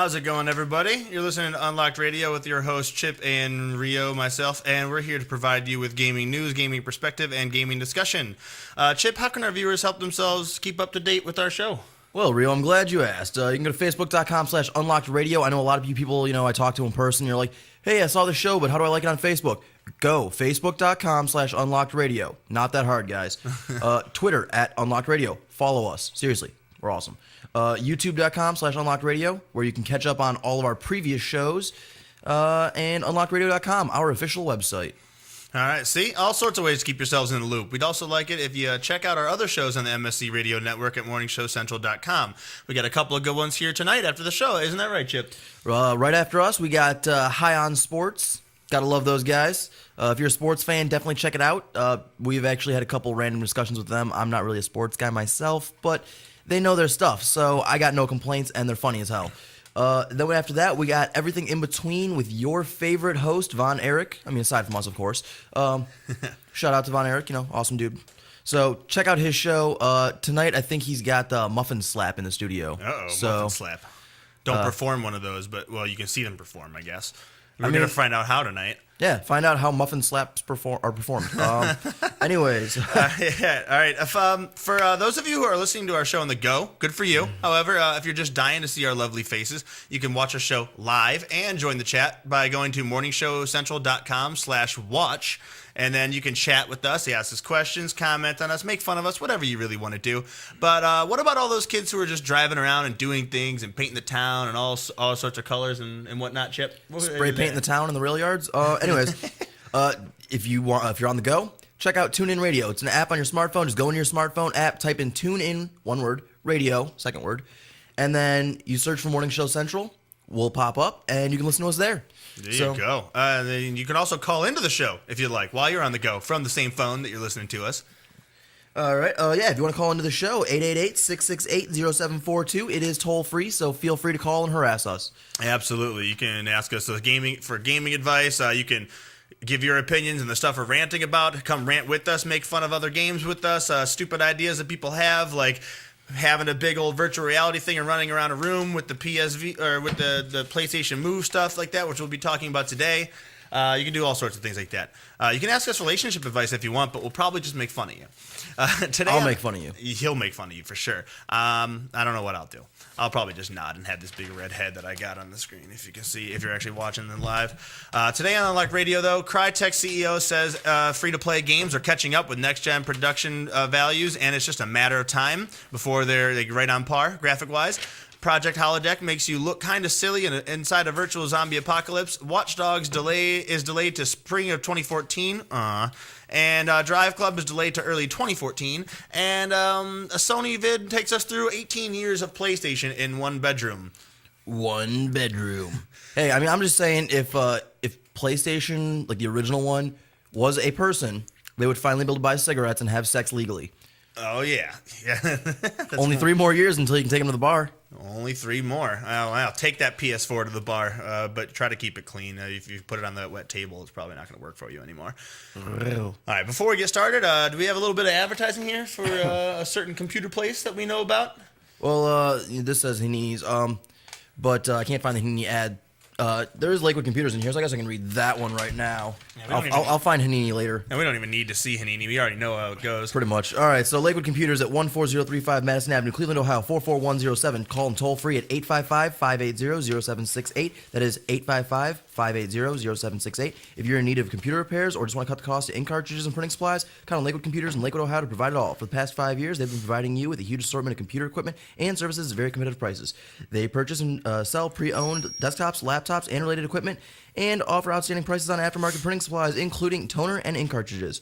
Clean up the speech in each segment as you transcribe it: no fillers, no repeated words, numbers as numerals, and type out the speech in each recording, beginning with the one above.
How's it going, everybody? You're listening to Unlocked Radio with your host, Chip and Rio, myself, and we're here to provide you with gaming news, gaming perspective, and gaming discussion. Chip, how can our viewers help themselves keep up to date with our show? Well, Rio, I'm glad you asked. You can go to facebook.com/unlockedradio. I know a lot of you people, I talk to in person. You're like, hey, I saw the show, but how do I like it on Facebook? Go facebook.com/unlockedradio. Not that hard, guys. Twitter @unlockedradio. Follow us. Seriously, we're awesome. YouTube.com/unlockedradio, where you can catch up on all of our previous shows, and unlockedradio.com, our official website. All right, see? All sorts of ways to keep yourselves in the loop. We'd also like it if you check out our other shows on the MSC Radio Network at morningshowcentral.com. We got a couple of good ones here tonight after the show. Isn't that right, Chip? Right after us, we got High on Sports. Gotta love those guys. If you're a sports fan, definitely check it out. We've actually had a couple random discussions with them. I'm not really a sports guy myself, but they know their stuff, so I got no complaints, and they're funny as hell. Then after that, we got Everything in Between with your favorite host, Von Erich. I mean, aside from us, of course. Shout out to Von Erich, awesome dude. So check out his show. Tonight, I think he's got Muffin Slap in the studio. Muffin Slap. Don't perform one of those, but, well, you can see them perform, I guess. We're going to find out how tonight. Yeah, find out how muffin slaps are performed. Anyways. Yeah, all right. For those of you who are listening to our show on the go, good for you. However, if you're just dying to see our lovely faces, you can watch our show live and join the chat by going to morningshowcentral.com/watch. And then you can chat with us, ask us questions, comment on us, make fun of us, whatever you really want to do. But what about all those kids who are just driving around and doing things and painting the town and all sorts of colors and whatnot, Chip? Spray painting the town in the rail yards? Anyways, if you're on the go, check out TuneIn Radio. It's an app on your smartphone. Just go into your smartphone app, type in TuneIn, one word, radio, second word, and then you search for Morning Show Central. We'll pop up, and you can listen to us there. There you go. Then you can also call into the show if you'd like while you're on the go from the same phone that you're listening to us. All right. If you want to call into the show, 888-668-0742. It is toll free, so feel free to call and harass us. Absolutely. You can ask us gaming advice. You can give your opinions and the stuff we're ranting about. Come rant with us. Make fun of other games with us. Stupid ideas that people have, like having a big old virtual reality thing and running around a room with the PSV or with the PlayStation Move stuff like that, which we'll be talking about today. You can do all sorts of things like that. You can ask us relationship advice if you want, but we'll probably just make fun of you. Today I'll make fun of you. He'll make fun of you for sure. I don't know what I'll do. I'll probably just nod and have this big red head that I got on the screen, if you can see, if you're actually watching them live. Today on Unlocked Radio, though, Crytek CEO says free-to-play games are catching up with next-gen production values, and it's just a matter of time before they're right on par, graphic-wise. Project Holodeck makes you look kind of silly inside a virtual zombie apocalypse. Watch Dogs is delayed to spring of 2014. And Drive Club is delayed to early 2014. And a Sony vid takes us through 18 years of PlayStation in one bedroom. One bedroom. Hey, I mean, I'm just saying, if PlayStation, like the original one, was a person, they would finally be able to buy cigarettes and have sex legally. Oh, yeah. Only 3 more years until you can take them to the bar. Only 3 more. I'll take that PS4 to the bar, but try to keep it clean. If you put it on that wet table, it's probably not going to work for you anymore. All right, before we get started, do we have a little bit of advertising here for a certain computer place that we know about? Well, this says Hanini's, but I can't find the Hanini ad. There is Lakewood Computers in here, so I guess I can read that one right now. Yeah, I'll find Hanini later. And we don't even need to see Hanini. We already know how it goes. Pretty much. All right, so Lakewood Computers at 14035 Madison Avenue, Cleveland, Ohio, 44107. Call them toll free at 855-580-0768. That is 855-580-0768. If you're in need of computer repairs or just want to cut the cost of ink cartridges and printing supplies, call on Lakewood Computers in Lakewood, Ohio to provide it all. For the past 5 years, they've been providing you with a huge assortment of computer equipment and services at very competitive prices. They purchase and sell pre-owned desktops, laptops, and related equipment, and offer outstanding prices on aftermarket printing supplies, including toner and ink cartridges.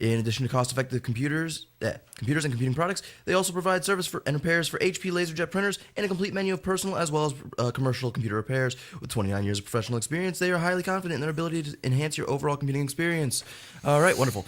In addition to cost-effective computers and computing products, they also provide service and repairs for HP LaserJet printers and a complete menu of personal as well as commercial computer repairs. With 29 years of professional experience, they are highly confident in their ability to enhance your overall computing experience. All right, wonderful.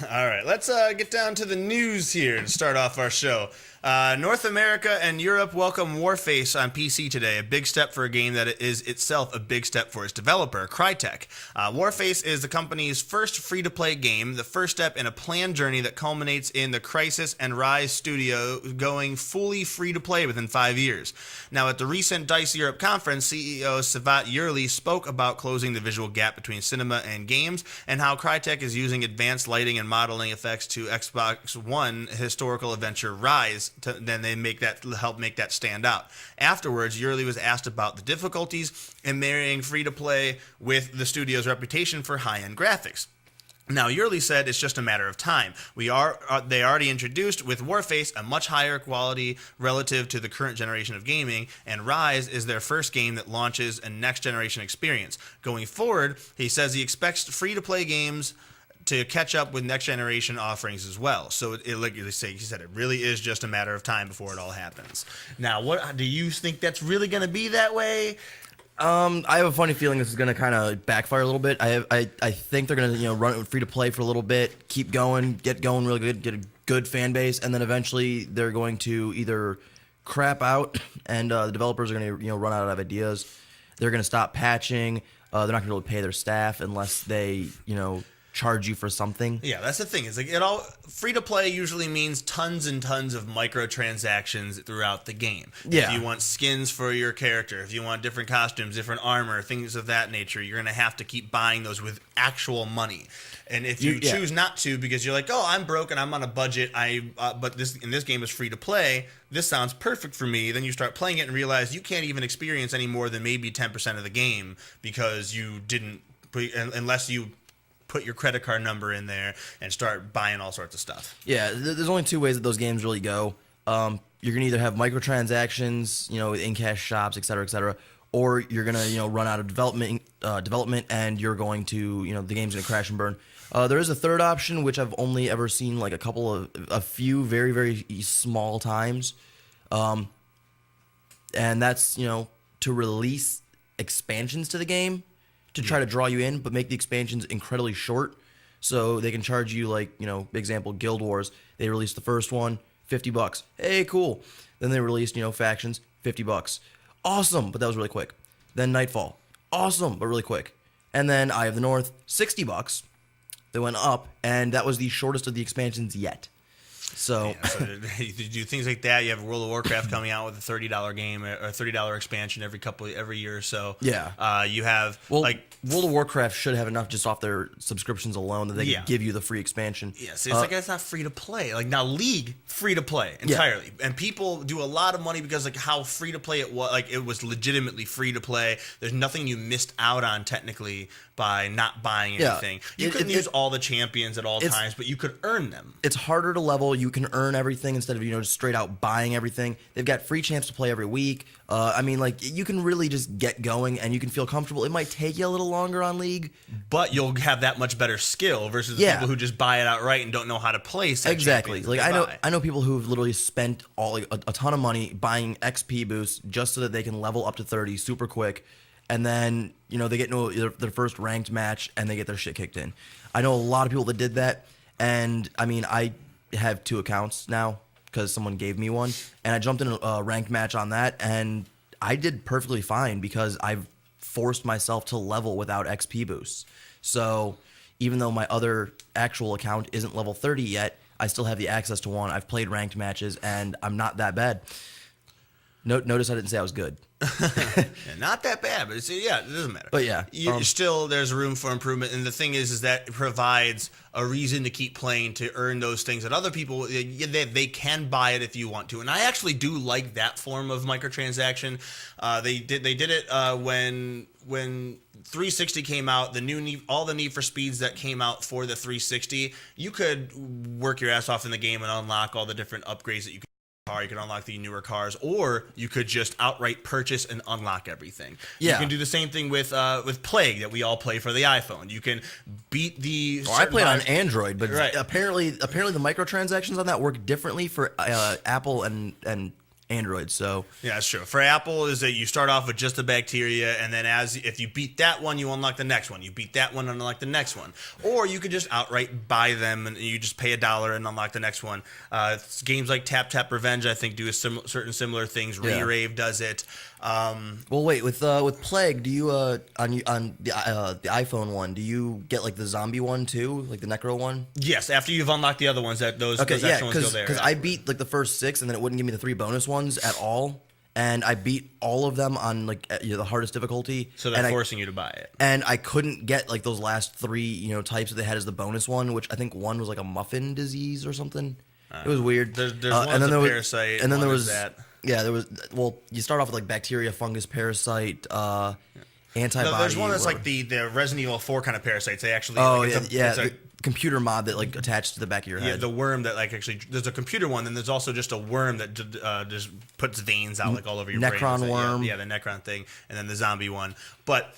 All right, let's get down to the news here to start off our show. North America and Europe welcome Warface on PC today, a big step for a game that is itself a big step for its developer, Crytek. Warface is the company's first free-to-play game, the first step in a planned journey that culminates in the Crysis and Rise studio going fully free-to-play within 5 years. Now, at the recent DICE Europe conference, CEO Savat Yurli spoke about closing the visual gap between cinema and games and how Crytek is using advanced lighting and modeling effects to Xbox One historical adventure Rise. Then they help make that stand out. Afterwards, Yurli was asked about the difficulties in marrying free-to-play with the studio's reputation for high-end graphics. Now, Yurli said it's just a matter of time. They already introduced with Warface a much higher quality relative to the current generation of gaming, and Rise is their first game that launches a next-generation experience. Going forward, he says he expects free-to-play games to catch up with next generation offerings as well. So like he said, it really is just a matter of time before it all happens. Now, what do you think that's really going to be that way? I have a funny feeling this is going to kind of backfire a little bit. I think they're going to run it free to play for a little bit, keep going, get going really good, get a good fan base, and then eventually they're going to either crap out and the developers are going to run out of ideas. They're going to stop patching. They're not going to be able to pay their staff unless they charge you for something. Yeah, that's the thing. It's like free to play usually means tons and tons of microtransactions throughout the game. Yeah. If you want skins for your character, if you want different costumes, different armor, things of that nature, you're going to have to keep buying those with actual money. And if you choose not to because you're like, oh, I'm broke and I'm on a budget, but this game is free to play, this sounds perfect for me, then you start playing it and realize you can't even experience any more than maybe 10% of the game because you didn't, unless you put your credit card number in there and start buying all sorts of stuff. Yeah, there's only two ways that those games really go. You're going to either have microtransactions, in-cash shops, et cetera, or you're going to, run out of development and you're going to, the game's going to crash and burn. There is a third option, which I've only ever seen like a few very, very small times. And that's, to release expansions to the game to try to draw you in, but make the expansions incredibly short. So they can charge you like, example, Guild Wars. They released the first one, $50. Hey, cool. Then they released, factions, $50. Awesome, but that was really quick. Then Nightfall. Awesome, but really quick. And then Eye of the North, $60. They went up, and that was the shortest of the expansions yet. So, you do things like that. You have World of Warcraft coming out with a $30 game or $30 expansion every year or so. Yeah. You have World of Warcraft should have enough just off their subscriptions alone that they can give you the free expansion. Yes, it's not free to play. Like now, League free to play entirely, and people do a lot of money because how free to play it was. Like it was legitimately free to play. There's nothing you missed out on technically by not buying anything. You couldn't use all the champions at all times, but you could earn them. It's harder to level. You can earn everything instead of just straight out buying everything. They've got free champs to play every week. You can really just get going and you can feel comfortable. It might take you a little longer on League, but you'll have that much better skill versus the people who just buy it outright and don't know how to play. Exactly. Like I know people who've literally spent a ton of money buying XP boosts just so that they can level up to 30 super quick. And then, they get into their first ranked match and they get their shit kicked in. I know a lot of people that did that. And, I have 2 accounts now because someone gave me one. And I jumped in a ranked match on that. And I did perfectly fine because I've forced myself to level without XP boosts. So even though my other actual account isn't level 30 yet, I still have the access to one. I've played ranked matches and I'm not that bad. Notice I didn't say I was good. Not that bad, but it doesn't matter. But yeah, still there's room for improvement, and the thing is that it provides a reason to keep playing to earn those things that other people they can buy it if you want to, and I actually do like that form of microtransaction. They did it when 360 came out, all the Need for Speeds that came out for the 360, you could work your ass off in the game and unlock all the different upgrades that you could. You can unlock the newer cars, or you could just outright purchase and unlock everything. Yeah. You can do the same thing with Plague that we all play for the iPhone. You can beat the. I played on Android, but apparently the microtransactions on that work differently for Apple and Android. So yeah, that's true. For Apple, is that you start off with just the bacteria, and then if you beat that one, you unlock the next one. You beat that one, and unlock the next one. Or you could just outright buy them, and you just pay $1 and unlock the next one. Games like Tap Tap Revenge, I think, do certain similar things. Re-Rave does it. Well, wait, with Plague, do you on the iPhone one, do you get like the zombie one too, like the Necro one? Yes, after you've unlocked the other ones, those extra ones go there. Because I beat like the first 6, and then it wouldn't give me the 3 bonus ones at all, and I beat all of them on like the hardest difficulty. So they're forcing you to buy it. And I couldn't get like those last 3 types that they had as the bonus one, which I think one was like a muffin disease or something. It was weird. There's one that's a parasite, and then there was that. Yeah, there was. Well, you start off with like bacteria, fungus, parasite, antibody. No, there's one that's like the Resident Evil 4 kind of parasites. They actually. Oh, it's a computer mod that like attached to the back of your head. Yeah, the worm that like actually. There's a computer one, then there's also just a worm that just puts veins out like all over your brain. Necron worm. Yeah, the Necron thing, and then the zombie one. But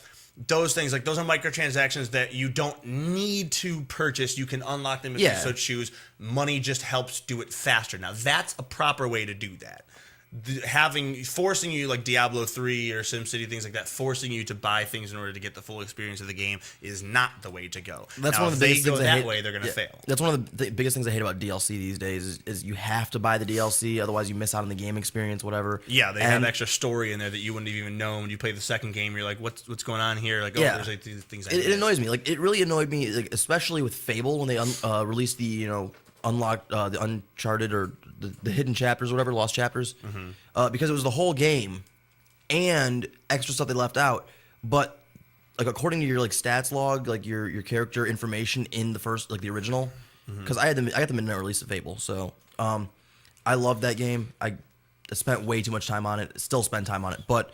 those things, like those are microtransactions that you don't need to purchase. You can unlock them if you so choose. Money just helps do it faster. Now that's a proper way to do that. Forcing you like Diablo 3 or SimCity, things like that, forcing you to buy things in order to get the full experience of the game is not the way to go. That's now, one of the biggest things I hate. Way, they're going to fail. That's one of the biggest things I hate about DLC these days is you have to buy the DLC, otherwise you miss out on the game experience, whatever. Yeah, they have extra story in there that you wouldn't have even known. When you play the second game, you're like, what's going on here? Like, there's like these things. It annoys me. Like, it really annoyed me, like, especially with Fable when they released the unlocked the Uncharted or the hidden chapters, or whatever, lost chapters, because it was the whole game and extra stuff they left out. But like according to your like stats log, like your character information in the first, like the original, because I got the midnight release of Fable, so I loved that game. I spent way too much time on it. Still spend time on it, but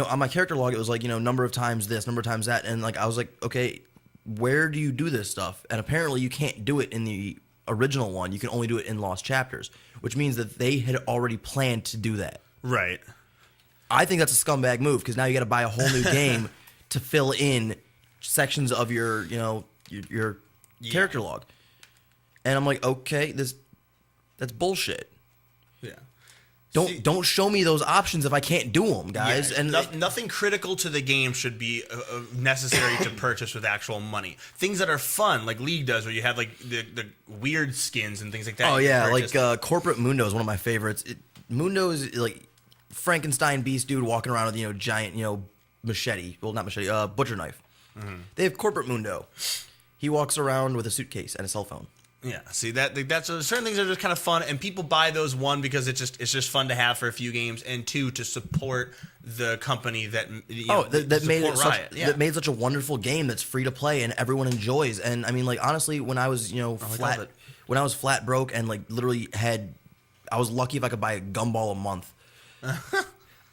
on my character log it was like number of times this, number of times that, and like I was like, okay, where do you do this stuff? And apparently you can't do it in the original one. You can only do it in lost chapters, which means that they had already planned to do that. Right. I think that's a scumbag move, because now you got to buy a whole new game to fill in sections of your your character log. And I'm like, okay, that's bullshit. Yeah. Don't show me those options if I can't do them, guys. Yeah, and nothing critical to the game should be necessary to purchase with actual money. Things that are fun, like League does, where you have like the weird skins and things like that. Oh yeah, like Corporate Mundo is one of my favorites. Mundo is like Frankenstein beast dude walking around with giant machete. Well, not machete, butcher knife. Mm-hmm. They have Corporate Mundo. He walks around with a suitcase and a cell phone. Yeah, see that's certain things are just kind of fun, and people buy those, one, because it's just fun to have for a few games, and two, to support the company that that made such a wonderful game that's free to play and everyone enjoys. And I mean, like, honestly, when I was flat broke and like literally I was lucky if I could buy a gumball a month.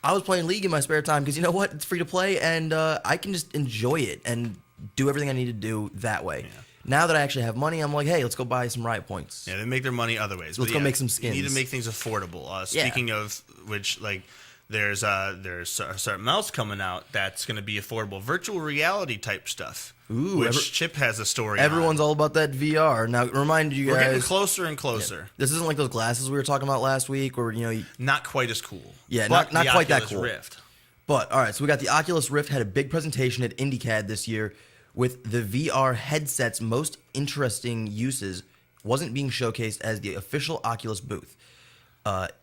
I was playing League in my spare time because you know what, it's free to play, and I can just enjoy it and do everything I need to do that way. Yeah. Now that I actually have money, I'm like, hey, let's go buy some Riot Points. Yeah, they make their money other ways. Let's go make some skins. You need to make things affordable. Speaking of which, like, there's something else coming out that's going to be affordable. Virtual reality type stuff. Ooh, which Chip has a story Everyone's all about that VR. Now, remind you guys. We're getting closer and closer. Yeah. This isn't like those glasses we were talking about last week where, not quite as cool. Yeah, not quite that cool. Rift. But, all right, so we got the Oculus Rift, had a big presentation at IndieCAD this year with the VR headset's most interesting uses wasn't being showcased as the official Oculus booth.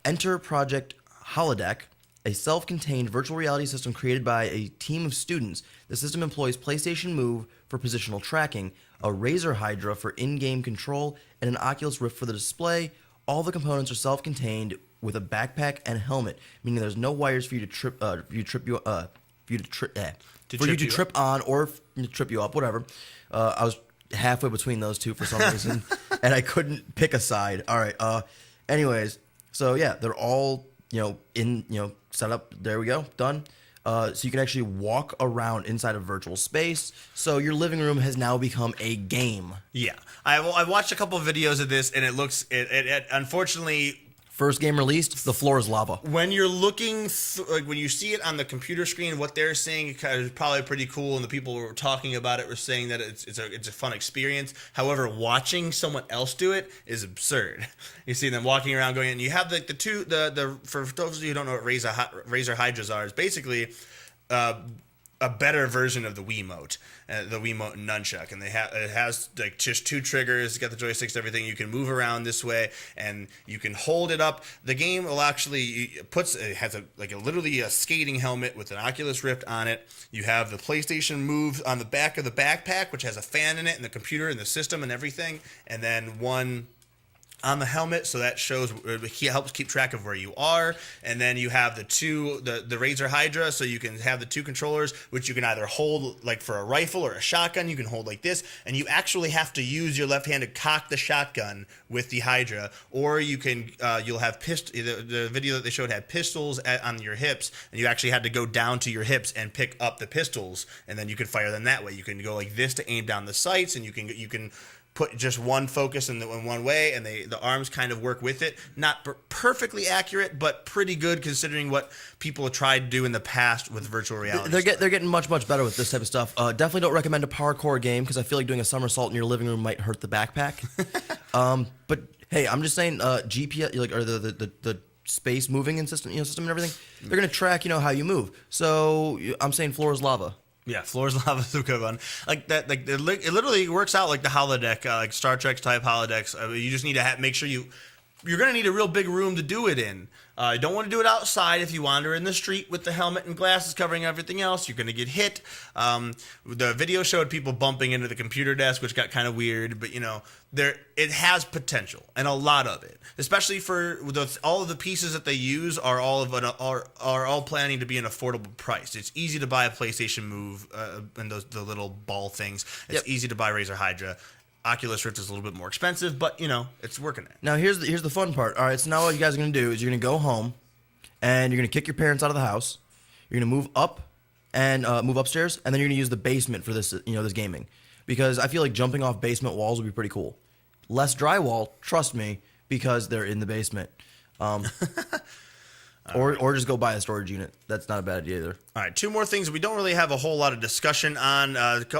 Enter Project Holodeck, a self-contained virtual reality system created by a team of students. The system employs PlayStation Move for positional tracking, a Razer Hydra for in-game control, and an Oculus Rift for the display. All the components are self-contained with a backpack and helmet, meaning there's no wires for you to trip on or to trip you up, whatever. I was halfway between those two for some reason, and I couldn't pick a side. All right. Anyways, so yeah, they're all set up. There we go, done. So you can actually walk around inside a virtual space. So your living room has now become a game. Yeah, I watched a couple of videos of this, and it looks. It unfortunately, First game released, the floor is lava. When you're looking, when you see it on the computer screen, what they're saying is probably pretty cool, and the people who were talking about it were saying that it's a fun experience. However, watching someone else do it is absurd. You see them walking around going, and you have the for those of you who don't know what Razer Hydras are, is basically a better version of the Wiimote, the Wiimote Nunchuck, and it has like just 2 triggers. It's got the joysticks, everything. You can move around this way, and you can hold it up. The game will actually literally a skating helmet with an Oculus Rift on it. You have the PlayStation Move on the back of the backpack, which has a fan in it, and the computer and the system and everything, and then one on the helmet, so that shows, helps keep track of where you are. And then you have the Razer Hydra, so you can have the 2 controllers, which you can either hold like for a rifle or a shotgun. You can hold like this, and you actually have to use your left hand to cock the shotgun with the Hydra, or you can you'll have the video that they showed had pistols on your hips, and you actually had to go down to your hips and pick up the pistols, and then you could fire them that way. You can go like this to aim down the sights, and you can put just one focus in one way, and the arms kind of work with it. Not perfectly accurate, but pretty good considering what people have tried to do in the past with virtual reality. They're getting much better with this type of stuff. Definitely don't recommend a parkour game because I feel like doing a somersault in your living room might hurt the backpack. But hey, I'm just saying, GPS or the space moving in system and everything. They're gonna track how you move. So I'm saying floor is lava. Yeah, Floor's Lava is a good one. Like that, like it literally works out like the holodeck, like Star Trek type holodecks. You just need to make sure you're going to need a real big room to do it in. You don't want to do it outside. If you wander in the street with the helmet and glasses covering everything else, you're going to get hit. The video showed people bumping into the computer desk, which got kind of weird, but it has potential, and a lot of it, especially for all of the pieces that they use are all planning to be an affordable price. It's easy to buy a PlayStation Move and the little ball things. It's easy to buy Razer Hydra. Oculus Rift is a little bit more expensive, but it's working there. Now here's the fun part. All right, so now what you guys are gonna do is you're gonna go home, and you're gonna kick your parents out of the house. You're gonna move up and move upstairs, and then you're gonna use the basement for this this gaming, because I feel like jumping off basement walls would be pretty cool. Less drywall, trust me, because they're in the basement. Or just go buy a storage unit. That's not a bad idea either. All right, 2 more things we don't really have a whole lot of discussion on.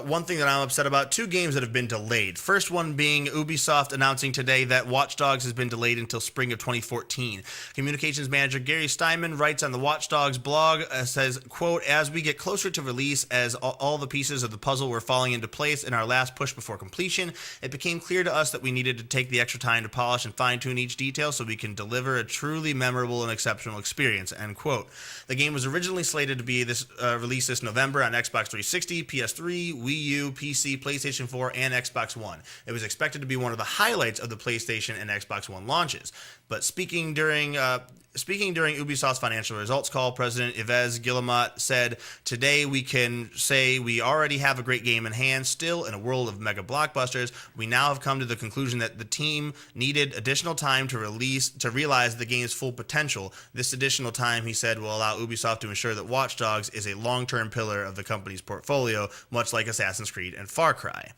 One thing that I'm upset about, 2 games that have been delayed. First one being Ubisoft announcing today that Watch Dogs has been delayed until spring of 2014. Communications manager Gary Steinman writes on the Watch Dogs blog, says, quote, "As we get closer to release, as all the pieces of the puzzle were falling into place in our last push before completion, it became clear to us that we needed to take the extra time to polish and fine-tune each detail so we can deliver a truly memorable and exceptional experience," end quote. The game was originally slated to be released this November on Xbox 360, PS3, Wii U, PC, PlayStation 4, and Xbox One. It was expected to be one of the highlights of the PlayStation and Xbox One launches. But speaking during Ubisoft's financial results call, President Yves Guillemot said, "Today we can say we already have a great game in hand. Still, in a world of mega blockbusters, we now have come to the conclusion that the team needed additional time to realize the game's full potential. This additional time," he said, "will allow Ubisoft to ensure that Watch Dogs is a long-term pillar of the company's portfolio, much like Assassin's Creed and Far Cry."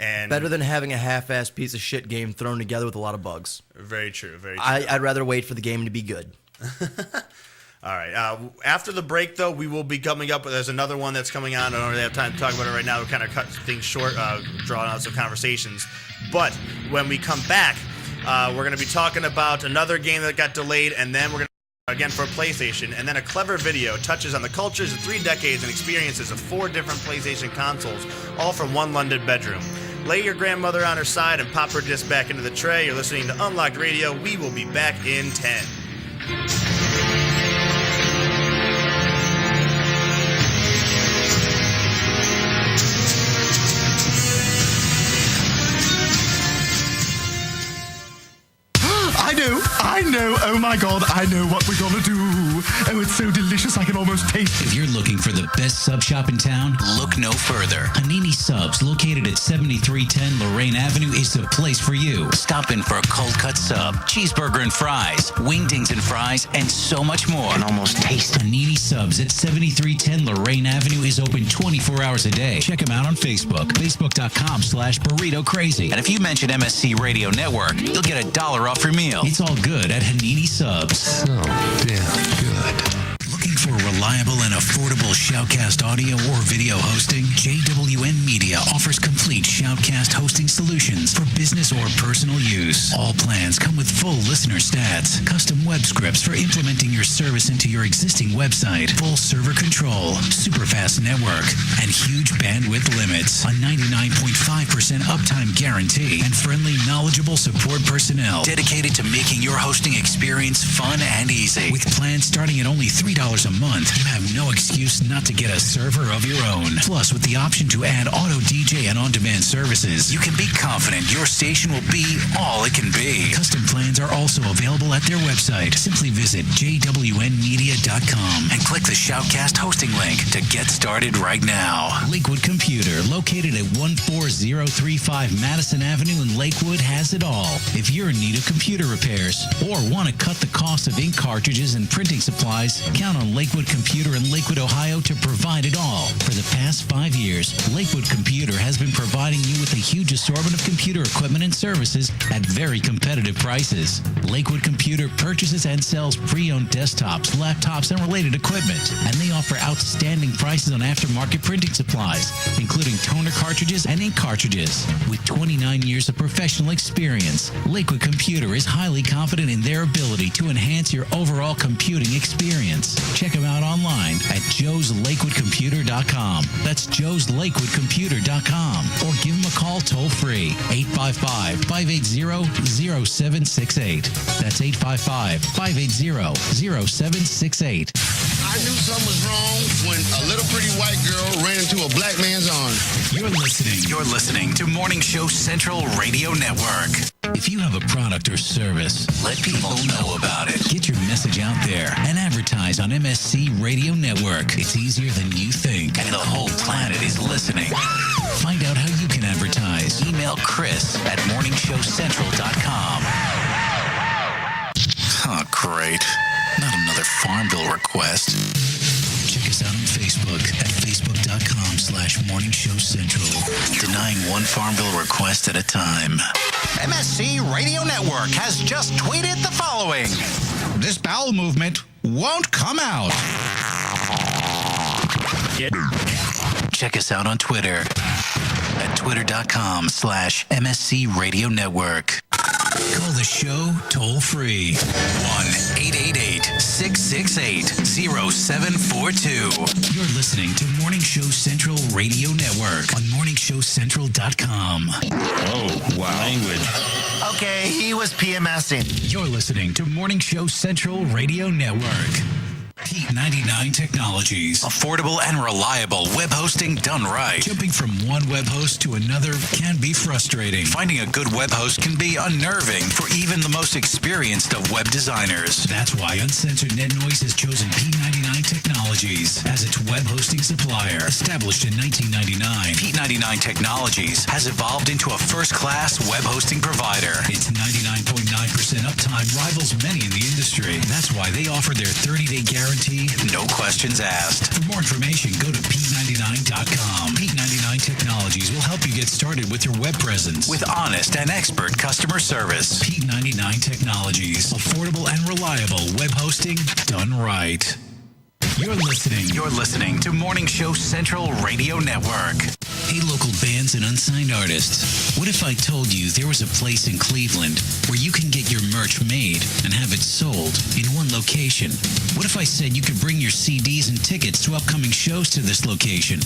And better than having a half-assed piece of shit game thrown together with a lot of bugs. Very true. Very true. I'd rather wait for the game to be good. All right. After the break, though, we will be coming up with. There's another one that's coming on. I don't really have time to talk about it right now. We kind of cut things short, drawing out some conversations. But when we come back, we're going to be talking about another game that got delayed, and then we're going to again for PlayStation, and then a clever video touches on the cultures of 3 decades and experiences of 4 different PlayStation consoles, all from one London bedroom. Lay your grandmother on her side and pop her disc back into the tray. You're listening to Unlocked Radio. We will be back in 10. I know, oh my god, I know what we're gonna do. Oh, it's so delicious, I can almost taste it. If you're looking for the best sub shop in town, look no further. Hanini Subs, located at 7310 Lorraine Avenue, is the place for you. Stop in for a cold cut sub, cheeseburger and fries, wingdings and fries, and so much more. And almost taste it. Hanini Subs at 7310 Lorraine Avenue is open 24 hours a day. Check them out on Facebook, facebook.com/burrito crazy. And if you mention MSC Radio Network, you'll get $1 off your meal. It's all good at Hanini Hanini Subs. So damn good. Looking for reliable and affordable Shoutcast audio or video hosting? JWN Media offers complete Shoutcast hosting solutions for business or personal use. All plans come with full listener stats, custom web scripts for implementing your service into your existing website, full server control, super fast network, and huge bandwidth limits, a 99.5% uptime guarantee, and friendly, knowledgeable support personnel dedicated to making your hosting experience fun and easy. With plans starting at only $3 a month, you have no excuse not to get a server of your own. Plus, with the option to add auto DJ and on-demand services, you can be confident your station will be all it can be. Custom plans are also available at their website. Simply visit jwnmedia.com and click the Shoutcast hosting link to get started right now. Lakewood Computer, located at 14035 Madison Avenue in Lakewood, has it all. If you're in need of computer repairs or want to cut the cost of ink cartridges and printing supplies, count on Lakewood Computer in Lakewood, Ohio to provide it all. For the past 5 years, Lakewood Computer has been providing you with a huge assortment of computer equipment and services at very competitive prices. Lakewood Computer purchases and sells pre-owned desktops, laptops, and related equipment, and they offer outstanding prices on aftermarket printing supplies, including toner cartridges and ink cartridges. With 29 years of professional experience, Lakewood Computer is highly confident in their ability to enhance your overall computing experience. Check them out online at joeslakewoodcomputer.com. That's joeslakewoodcomputer.com. Or give them a call toll-free, 855-580-0768. That's 855-580-0768. I knew something was wrong when a little pretty white girl ran into a black man's arms. You're listening to Morning Show Central Radio Network. If you have a product or service, let people know about it. Get your message out there and advertise on MSC Radio Network. It's easier than you think, and the whole planet is listening. Find out how you can advertise. Email Chris at morningshowcentral.com. Oh, great. Not another Farmville request. Check us out on Facebook at facebook.com/morningshowcentral. Denying one Farmville request at a time. MSC Radio Network has just tweeted the following. This bowel movement won't come out. Check us out on Twitter at twitter.com/MSC Radio Network. Call the show toll free 1-888-668-0742. You're listening to Morning Show Central Radio Network on morningshowcentral.com. Oh, wow. Language. Okay, he was PMSing. You're listening to Morning Show Central Radio Network. Heat 99 Technologies. Affordable and reliable web hosting done right. Jumping from one web host to another can be frustrating. Finding a good web host can be unnerving for even the most experienced of web designers. That's why Uncensored Net Noise has chosen P99 Technologies as its web hosting supplier. Established in 1999, P99 Technologies has evolved into a first-class web hosting provider. Its 99.9% uptime rivals many in the industry. That's why they offer their 30-day guarantee, no questions asked. For more information, go to P99.com. P99 Technologies will help you get started with your web presence with honest and expert customer service. P99 Technologies. Affordable and reliable web hosting done right. You're listening to Morning Show Central Radio Network. Hey, local bands and unsigned artists. What if I told you there was a place in Cleveland where you can get your merch made and have it sold in one location? What if I said you could bring your CDs and tickets to upcoming shows to this location?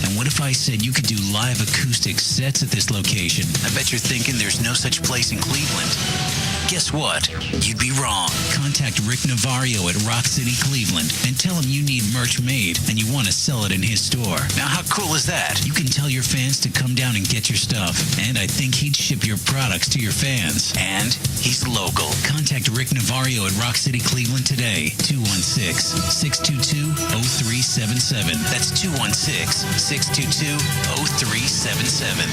And what if I said you could do live acoustic sets at this location? I bet you're thinking there's no such place in Cleveland. Guess what? You'd be wrong. Contact Rick Navario at Rock City, Cleveland, and tell him you need merch made and you want to sell it in his store. Now, how cool is that? You can tell your fans to come down and get your stuff, and I think he'd ship your products to your fans. And he's local. Contact Rick Navario at Rock City, Cleveland today. 216-622-0377. That's 216-622-0377.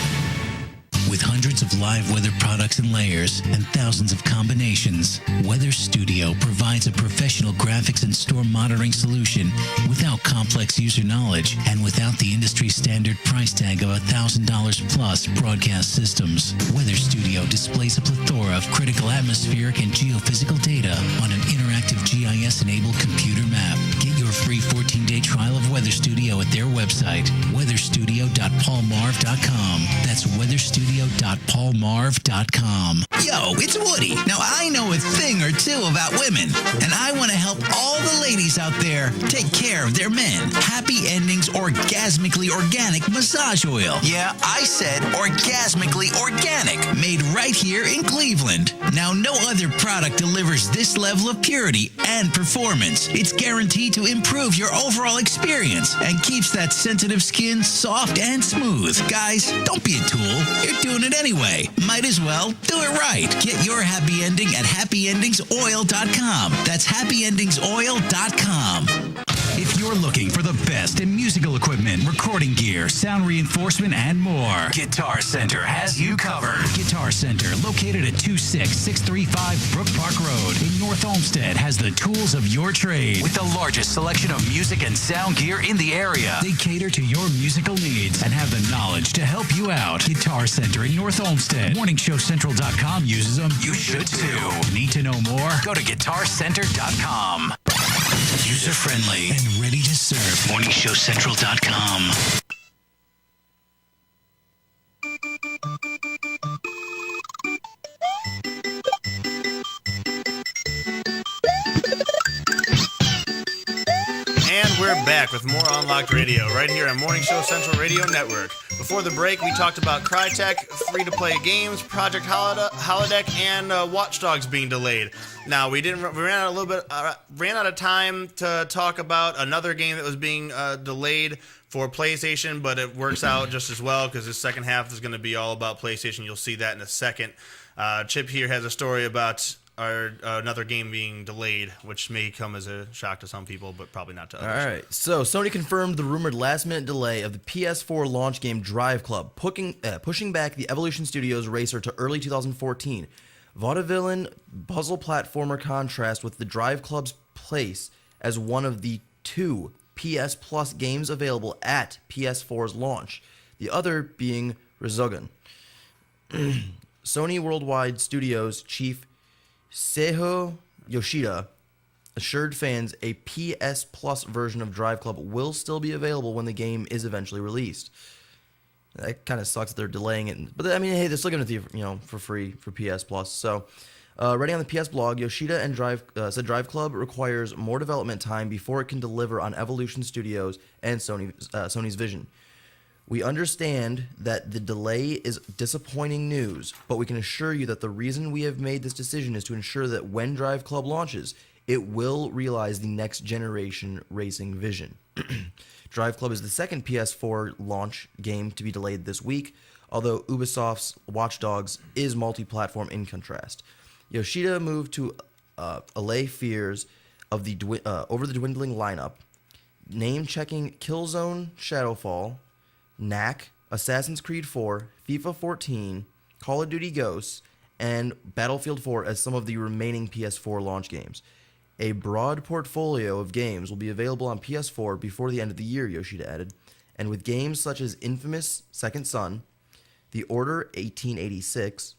With hundreds of live weather products and layers and thousands of combinations, Weather Studio provides a professional graphics and storm monitoring solution without complex user knowledge and without the industry standard price tag of $1,000 plus broadcast systems. Weather Studio displays a plethora of critical atmospheric and geophysical data on an interactive GIS-enabled computer map. Get your free 14-day trial of Weather Studio at their website, weatherstudio.paulmarv.com. That's weatherstudio.paulmarv.com. Yo, it's Woody. Now, I know a thing or two about women, and I want to help all the ladies out there take care of their men. Happy Endings Orgasmically Organic Massage Oil. Yeah, I said orgasmically organic, made right here in Cleveland. Now, no other product delivers this level of purity and performance. It's guaranteed to improve your overall experience and keeps that sensitive skin soft and smooth. Guys, don't be a tool. You're doing it anyway. Might as well do it right. Get your happy ending at happyendingsoil.com. That's happyendingsoil.com. If you're looking for the best in musical equipment, recording gear, sound reinforcement, and more, Guitar Center has you covered. Guitar Center, located at 26635 Brook Park Road in North Olmsted, has the tools of your trade with the largest selection of music and sound gear in the area. They cater to your musical needs and have the knowledge to help you out. Guitar Center in North Olmsted. morningshowcentral.com uses them. You should too. Need to know more? Go to guitarcenter.com. User-friendly and ready to serve. morningshowcentral.com. And we're back with more Unlocked Radio right here on Morning Show Central Radio Network. Before the break, we talked about Crytek, free-to-play games, Project Holodeck, and Watch Dogs being delayed. Now, we ran out of time to talk about another game that was being delayed for PlayStation, but it works out just as well because the second half is going to be all about PlayStation. You'll see that in a second. Chip here has a story about another game being delayed, which may come as a shock to some people, but probably not to others. All right, so Sony confirmed the rumored last-minute delay of the PS4 launch game Drive Club, pushing back the Evolution Studios racer to early 2014. Vaudevillain puzzle platformer contrasts with the Drive Club's place as one of the two PS Plus games available at PS4's launch, the other being Resogun. Sony Worldwide Studios chief Seiho Yoshida assured fans a PS Plus version of Drive Club will still be available when the game is eventually released. That kind of sucks that they're delaying it, but I mean, hey, they're still going to do for free for PS Plus. So, writing on the PS blog, Yoshida and said Drive Club requires more development time before it can deliver on Evolution Studios and Sony's vision. We understand that the delay is disappointing news, but we can assure you that the reason we have made this decision is to ensure that when Drive Club launches, it will realize the next generation racing vision. Drive Club is the second PS4 launch game to be delayed this week, although Ubisoft's Watch Dogs is multi-platform in contrast. Yoshida moved to allay fears of over the dwindling lineup, name-checking Killzone Shadowfall, Knack, Assassin's Creed 4, FIFA 14, Call of Duty Ghosts, and Battlefield 4 as some of the remaining PS4 launch games. A broad portfolio of games will be available on PS4 before the end of the year, Yoshida added, and with games such as Infamous Second Son, The Order 1886,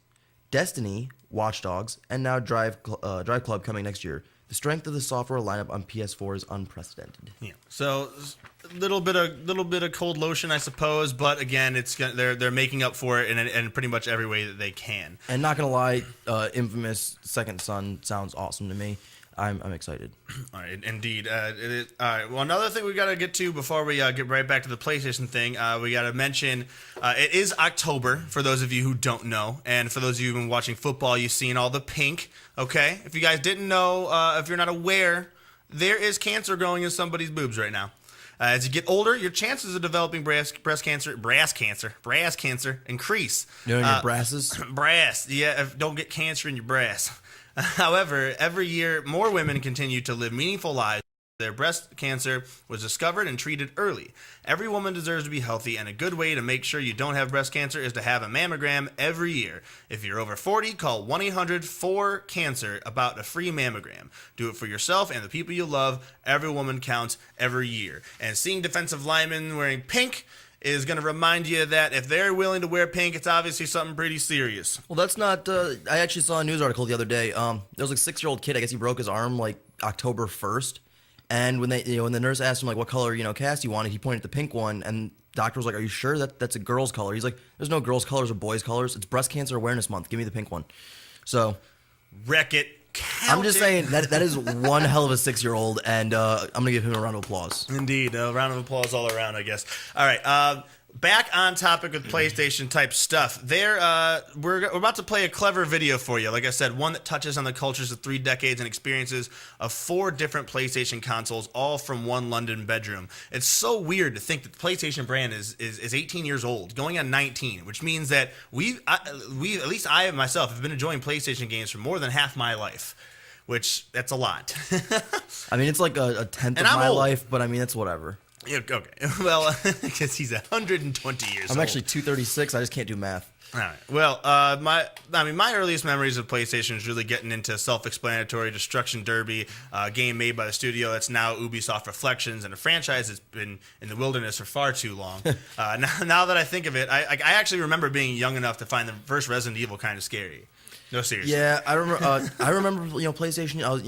Destiny, Watch Dogs, and now Drive Club coming next year, the strength of the software lineup on PS4 is unprecedented. Yeah. So little bit of cold lotion, I suppose, but again, they're making up for it in pretty much every way that they can. And not gonna lie, Infamous Second Son sounds awesome to me. I'm excited. All right, indeed. All right. Well, another thing we got to get to before we get right back to the PlayStation thing, we got to mention it is October, for those of you who don't know. And for those of you who've been watching football, you've seen all the pink, okay? If you guys didn't know, if you're not aware, there is cancer growing in somebody's boobs right now. As you get older, your chances of developing breast cancer increase. You know, your brasses? Brass, yeah. Don't get cancer in your brass. However, every year, more women continue to live meaningful lives their breast cancer was discovered and treated early. Every woman deserves to be healthy, and a good way to make sure you don't have breast cancer is to have a mammogram every year. If you're over 40, call 1-800-4-CANCER about a free mammogram. Do it for yourself and the people you love. Every woman counts every year. And seeing defensive linemen wearing pink is going to remind you that if they're willing to wear pink, it's obviously something pretty serious. Well, that's not. I actually saw a news article the other day. There was like a 6-year-old kid. I guess he broke his arm like October 1st. And when when the nurse asked him like what color cast he wanted, he pointed to the pink one, and doctor was like, "Are you sure that's a girl's color?" He's like, "There's no girls' colors or boys' colors. It's Breast Cancer Awareness Month. Give me the pink one." So, wreck it. I'm just saying that is one hell of a 6-year-old, and I'm gonna give him a round of applause. Indeed, a round of applause all around, I guess. All right. Back on topic with PlayStation type stuff. We're about to play a clever video for you. Like I said, one that touches on the cultures of 3 decades and experiences of 4 different PlayStation consoles, all from one London bedroom. It's so weird to think that the PlayStation brand is 18 years old, going on 19, which means that at least I myself have been enjoying PlayStation games for more than half my life. Which that's a lot. I mean, it's like a tenth of my life, but I mean, it's whatever. Yeah, okay. Well, because he's 120 years old. I'm actually 236. I just can't do math. All right. Well, my earliest memories of PlayStation is really getting into self-explanatory Destruction Derby, a game made by the studio that's now Ubisoft Reflections, and a franchise that's been in the wilderness for far too long. Now that I think of it, I actually remember being young enough to find the first Resident Evil kind of scary. No, seriously. Yeah, I remember. I remember. PlayStation. I was,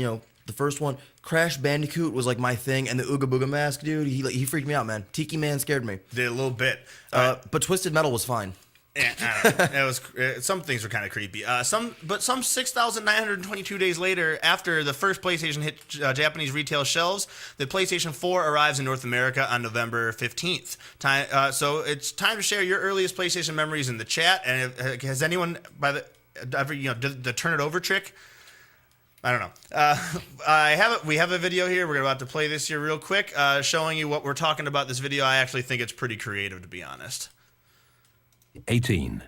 the first one. Crash Bandicoot was like my thing, and the Ooga Booga Mask, dude, he freaked me out, man. Tiki Man scared me. Did a little bit. But Twisted Metal was fine. Yeah, I don't know. It was some things were kind of creepy. Some 6,922 days later, after the first PlayStation hit Japanese retail shelves, the PlayStation 4 arrives in North America on November 15th. So it's time to share your earliest PlayStation memories in the chat. And has anyone ever did the turn it over trick? I don't know. We have a video here. We're about to play this here real quick, showing you what we're talking about. This video, I actually think it's pretty creative, to be honest. 18.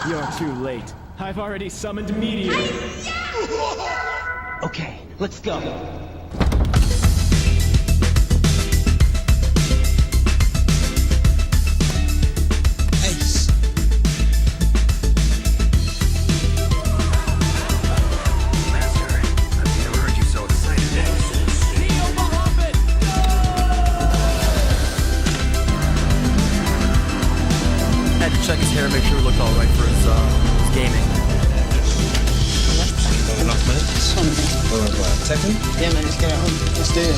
You're too late. I've already summoned Meteor. Okay, let's go. Check his hair, make sure it looked all right for his gaming. Enough minutes. Second? Yeah, man, just get out. Let's do it.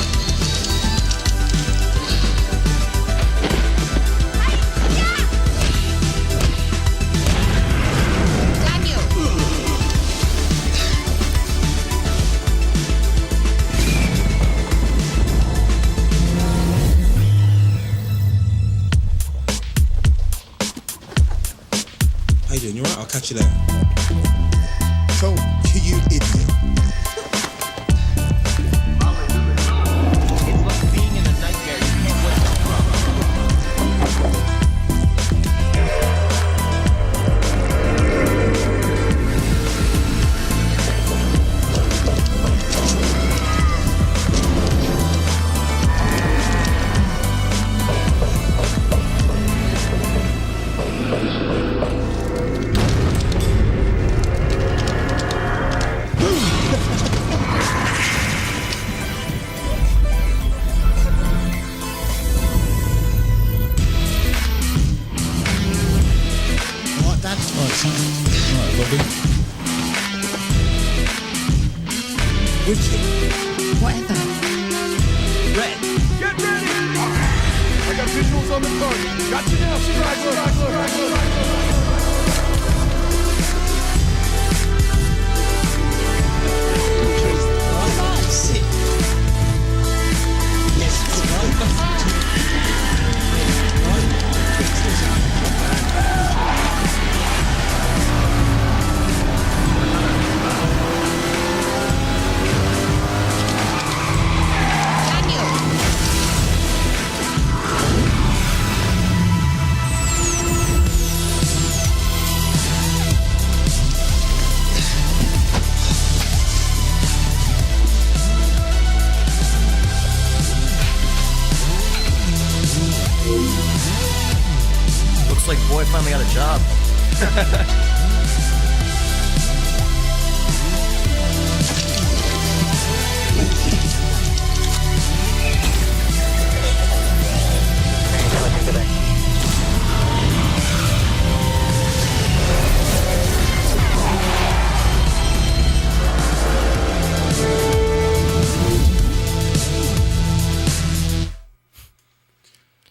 How you doing? You alright? I'll catch you there. So, you idiot. It's like being in a nightmare. You can't wake up Whatever. Red. Get ready! I got visuals on the target. Got you now, straggler. Homeboy finally got a job.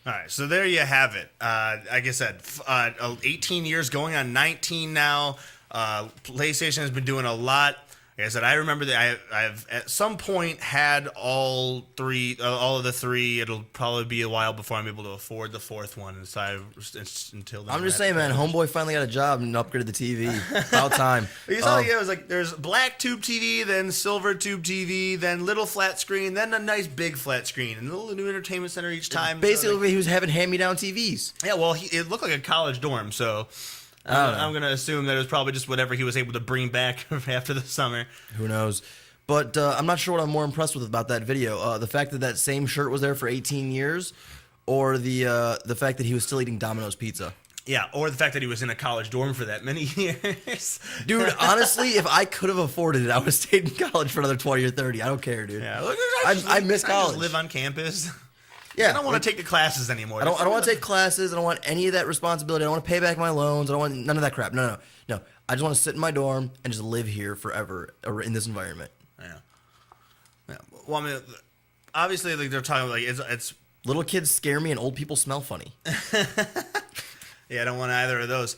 All right, so there you have it. Like I said, 18 years going on 19 now. PlayStation has been doing a lot. Like I said, I remember that I've at some point had all of the three. It'll probably be a while before I'm able to afford the fourth one. Until then, I'm just saying, man, Homeboy finally got a job and upgraded the TV. About time. It was like there's black tube TV, then silver tube TV, then little flat screen, then a nice big flat screen, and a little new entertainment center each time. Basically, he was having hand-me-down TVs. Yeah, well, it looked like a college dorm, so I'm going to assume that it was probably just whatever he was able to bring back after the summer. Who knows? But I'm not sure what I'm more impressed with about that video. The fact that same shirt was there for 18 years, or the fact that he was still eating Domino's pizza. Yeah, or the fact that he was in a college dorm for that many years. Dude, honestly, if I could have afforded it, I would have stayed in college for another 20 or 30. I don't care, dude. Yeah, I miss college. Just live on campus. Yeah, I don't want to take the classes anymore. I don't want to take classes. I don't want any of that responsibility. I don't want to pay back my loans. I don't want none of that crap. No. I just want to sit in my dorm and just live here forever or in this environment. Yeah. Well, I mean, obviously, like they're talking like it's little kids scare me and old people smell funny. Yeah, I don't want either of those.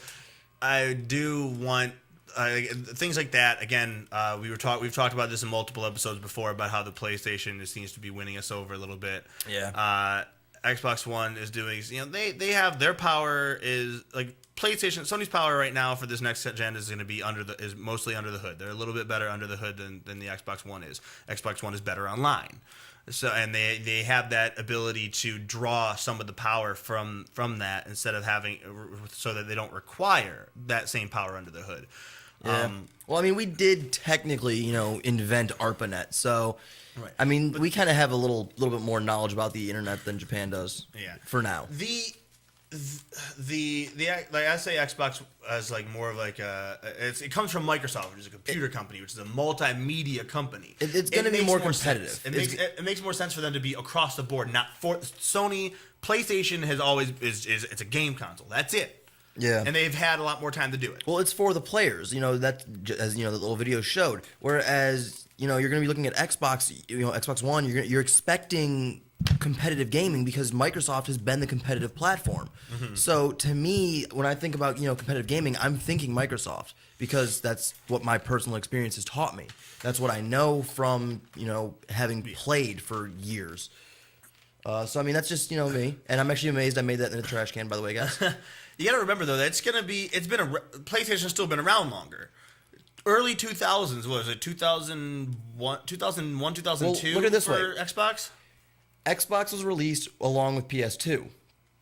I do want things like that. Again, we've talked about this in multiple episodes before about how the PlayStation seems to be winning us over a little bit. Yeah. Xbox One is doing. They have their power is like PlayStation. Sony's power right now for this next gen is going to be is mostly under the hood. They're a little bit better under the hood than the Xbox One is. Xbox One is better online. So and they have that ability to draw some of the power from that instead of having so that they don't require that same power under the hood. Yeah. Well, I mean, we did technically, invent ARPANET, so right. I mean, we kind of have a little bit more knowledge about the internet than Japan does. Yeah. For now. The like I say Xbox as like more of like it comes from Microsoft, which is a computer company, which is a multimedia company. It's going to be more competitive. It makes more sense for them to be across the board, not for Sony. PlayStation has always it's a game console. That's it. Yeah. And they've had a lot more time to do it. Well, it's for the players, that as the little video showed. Whereas, you're going to be looking at Xbox, Xbox One, you're expecting competitive gaming because Microsoft has been the competitive platform. Mm-hmm. So to me, when I think about, competitive gaming, I'm thinking Microsoft because that's what my personal experience has taught me. That's what I know from, having played for years. So, I mean, that's just, me. And I'm actually amazed I made that in the trash can, by the way, guys. You got to remember, though, that PlayStation's still been around longer. Early 2000s, what was it, 2001, 2002 well, look at this for Xbox? Xbox was released along with PS2.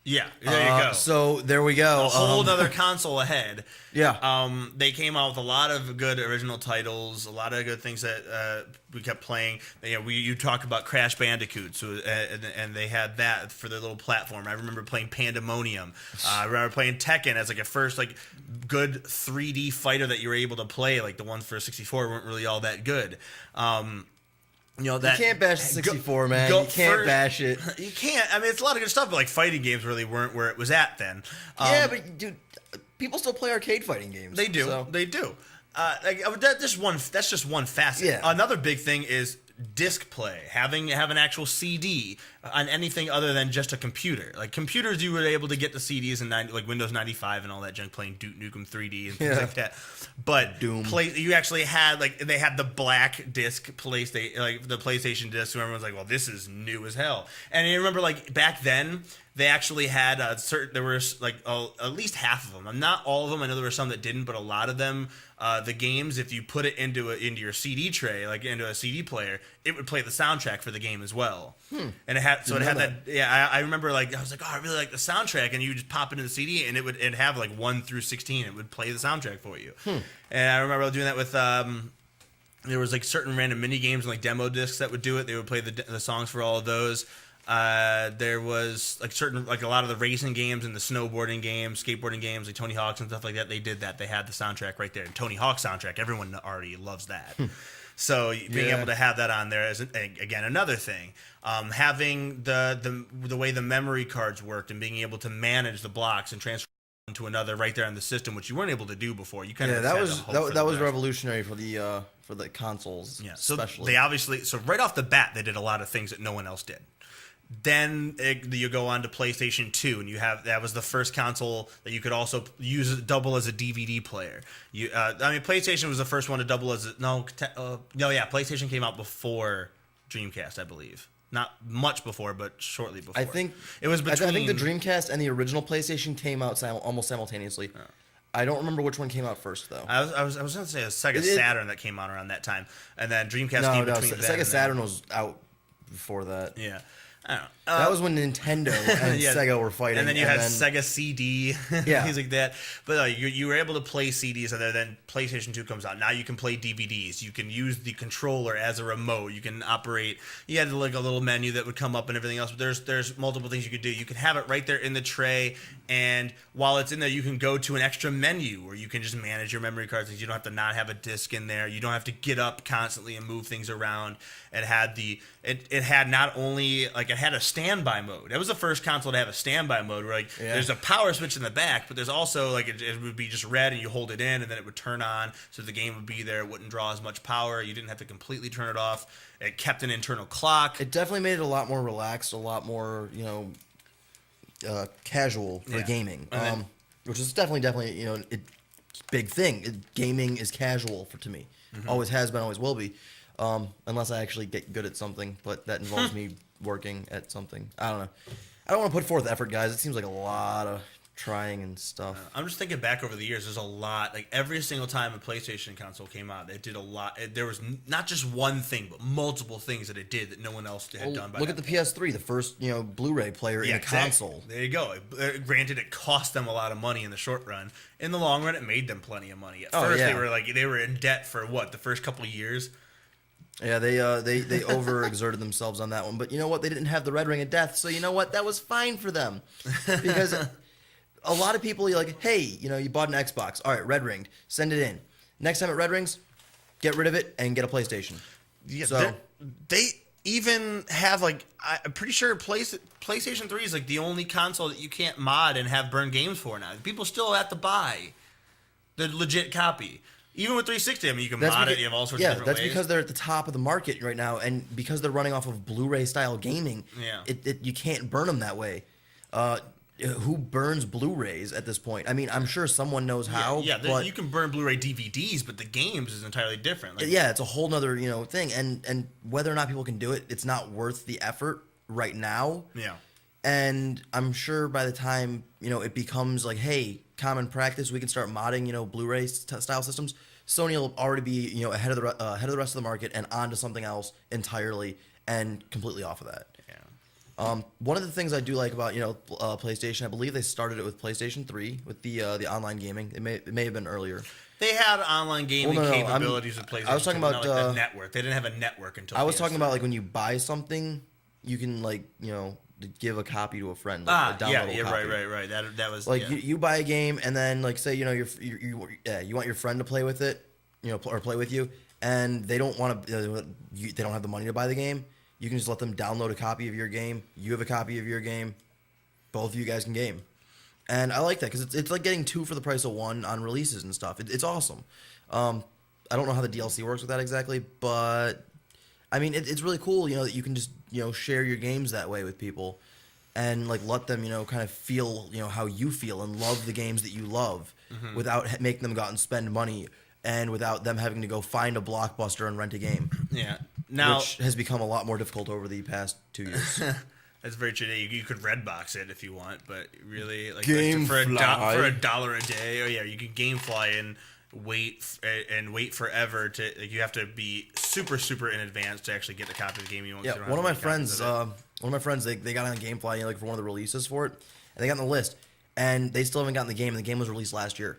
Yeah, there you go. So there we go. A whole other console ahead. Yeah. They came out with a lot of good original titles, a lot of good things that we kept playing. You talk about Crash Bandicoot, and they had that for their little platform. I remember playing Pandemonium. I remember playing Tekken as like a first like good 3D fighter that you were able to play. Like the ones for 64 weren't really all that good. You can't bash the 64, man. You can't bash it. You can't. I mean, it's a lot of good stuff, but like fighting games really weren't where it was at then. Yeah, but dude, people still play arcade fighting games. They do. So. They do. That's just one facet. Yeah. Another big thing is disc play, have an actual CD on anything other than just a computer. Like computers, you were able to get the CDs in like Windows 95 and all that junk, playing Duke Nukem 3D and things like that. But Doom. You actually had they had the black disc PlayStation, like the PlayStation disc. Where everyone's like, well, this is new as hell. And you remember like back then. They actually had there were like at least half of them. Not all of them. I know there were some that didn't, but a lot of them, the games, if you put it into your CD tray, like into a CD player, it would play the soundtrack for the game as well. And it had that. Yeah, I remember I was like, oh, I really like the soundtrack, and you just pop it in the CD, and it'd have like 1 through 16. It would play the soundtrack for you. And I remember doing that with. There was like certain random mini games and like demo discs that would do it. They would play the songs for all of those. There was like a lot of the racing games and the snowboarding games, skateboarding games, like Tony Hawk's and stuff like that. They did that. They had the soundtrack right there. And Tony Hawk soundtrack, everyone already loves that. So being able to have that on there is again another thing. Having the way the memory cards worked and being able to manage the blocks and transfer to another right there on the system, which you weren't able to do before. You kind of that was revolutionary for the consoles. Yeah, so especially. they obviously right off the bat they did a lot of things that no one else did. Then you go on to PlayStation 2, and that was the first console that you could also use double as a DVD player. PlayStation was the first one to double as PlayStation came out before Dreamcast, I believe. Not much before, but shortly before. I think it was between. I think the Dreamcast and the original PlayStation came out almost simultaneously. Yeah. I don't remember which one came out first, though. I was going to say a Sega Saturn that came out around that time, and then Dreamcast came between. Sega Saturn was out before that. Yeah. I don't know. That was when Nintendo and Sega were fighting. And then you had Sega CD, things like that. But you were able to play CDs, and then PlayStation 2 comes out. Now you can play DVDs. You can use the controller as a remote. You can operate. You had like a little menu that would come up and everything else. But there's multiple things you could do. You can have it right there in the tray, and while it's in there, you can go to an extra menu where you can just manage your memory cards. You don't have to not have a disc in there. You don't have to get up constantly and move things around. It had not only it had a standby mode. That was the first console to have a standby mode where there's a power switch in the back, but there's also it would be just red and you hold it in and then it would turn on, so the game would be there. It wouldn't draw as much power. You didn't have to completely turn it off. It kept an internal clock. It definitely made it a lot more relaxed, a lot more casual for gaming, which is definitely big thing. Gaming is casual to me. Mm-hmm. Always has been, always will be. Unless I actually get good at something, but that involves me working at something. I don't know. I don't want to put forth effort, guys. It seems like a lot of trying and stuff. I'm just thinking back over the years. There's a lot. Every single time a PlayStation console came out, it did a lot. There was not just one thing, but multiple things that it did that no one else had done. Look at the PS3, the first Blu-ray player in a console. There you go. Granted, it cost them a lot of money in the short run. In the long run, it made them plenty of money. At first, they were in debt for the first couple of years. Yeah, they overexerted themselves on that one. But you know what? They didn't have the red ring of death, so you know what? That was fine for them. Because a lot of people, you're like, hey, you bought an Xbox. All right, red ringed. Send it in. Next time it red rings, get rid of it and get a PlayStation. Yeah, so they even have I'm pretty sure PlayStation 3 is the only console that you can't mod and have burn games for now. People still have to buy the legit copy. Even with 360, you can mod it. You have all sorts of different ways. Yeah, that's because they're at the top of the market right now, and because they're running off of Blu-ray style gaming, you can't burn them that way. Who burns Blu-rays at this point? I'm sure someone knows how. Yeah, but you can burn Blu-ray DVDs, but the games is entirely different. It's a whole nother thing, and whether or not people can do it, it's not worth the effort right now. Yeah. And I'm sure by the time it becomes hey, common practice, we can start modding Blu-ray style systems. Sony will already be ahead of the rest of the market and onto something else entirely and completely off of that. Yeah. One of the things I do like about PlayStation, I believe they started it with PlayStation 3 with the online gaming. It may have been earlier. They had online gaming capabilities with PlayStation. I was talking about the network. They didn't have a network until. I was talking about when you buy something, you can give a copy to a friend. A downloadable copy. Right. That was you buy a game and then say you want your friend to play with it, or play with you, and they don't want to. They don't have the money to buy the game. You can just let them download a copy of your game. You have a copy of your game. Both of you guys can game, and I like that because it's like getting two for the price of one on releases and stuff. It's awesome. I don't know how the DLC works with that exactly, but it's really cool. That you can just share your games that way with people, and let them kind of feel how you feel and love the games that you love, without making them go out and spend money, and without them having to go find a Blockbuster and rent a game. Yeah. Now, which has become a lot more difficult over the past 2 years. That's very true. You could Redbox it if you want, but really, for $1 a day, you can GameFly and wait forever to. You have to be super in advance to actually get the copy of the game you want. Yeah, one of my friends, they got on GameFly for one of the releases for it, and they got on the list, and they still haven't gotten the game, and the game was released last year.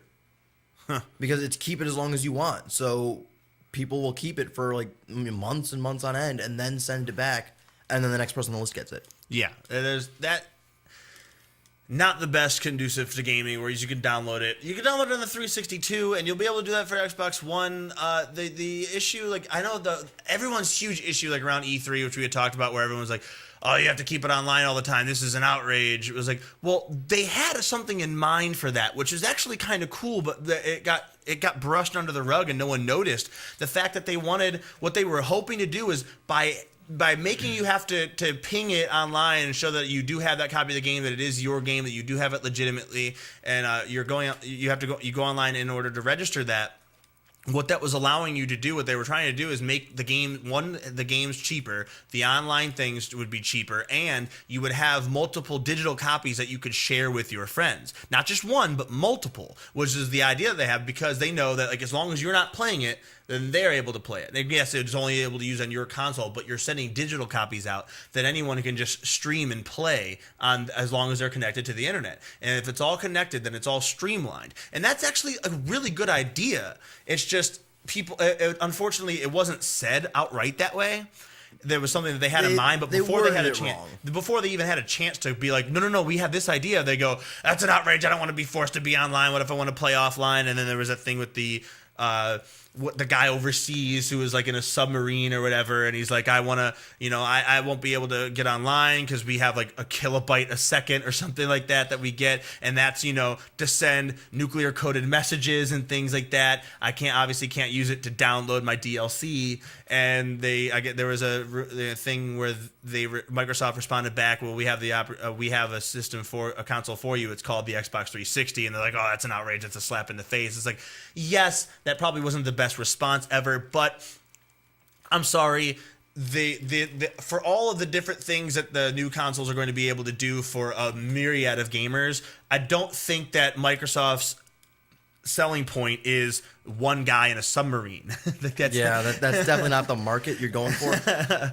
Huh. Because it's keep it as long as you want, so people will keep it for months and months on end, and then send it back and then the next person on the list gets it. Yeah, there's that. Not the best conducive to gaming, where you can download it. You can download it on the 362, and you'll be able to do that for Xbox One. The issue, like, I know everyone's huge issue, like around E3, which we had talked about, where everyone's like, oh, you have to keep it online all the time. This is an outrage. It was like, well, they had something in mind for that, which is actually kind of cool, but it got brushed under the rug and no one noticed. The fact that what they were hoping to do is by making you have to ping it online and show that you do have that copy of the game, that it is your game, that you do have it legitimately, and you go online in order to register that. What that was allowing you to do, what they were trying to do, is make the games cheaper, the online things would be cheaper, and you would have multiple digital copies that you could share with your friends. Not just one, but multiple, which is the idea that they have, because they know that, like, as long as you're not playing it, then they're able to play it. Yes, it's only able to use on your console, but you're sending digital copies out that anyone can just stream and play on, as long as they're connected to the internet. And if it's all connected, then it's all streamlined. And that's actually a really good idea. It's just people, unfortunately, it wasn't said outright that way. There was something that they had in mind, but before they even had a chance to be like, no, we have this idea, they go, that's an outrage. I don't want to be forced to be online. What if I want to play offline? And then there was a thing with the guy overseas who was like in a submarine or whatever, and he's like, I won't be able to get online because we have like a kilobyte a second or something like that we get, and that's to send nuclear coded messages and things like that. I obviously can't use it to download my DLC. And there was a thing where Microsoft responded back, well, we have a console for you. It's called the Xbox 360, and they're like, oh, that's an outrage. That's a slap in the face. It's like, yes, that probably wasn't the best response ever, but I'm sorry. For all of the different things that the new consoles are going to be able to do for a myriad of gamers, I don't think that Microsoft's selling point is one guy in a submarine. That's definitely not the market you're going for.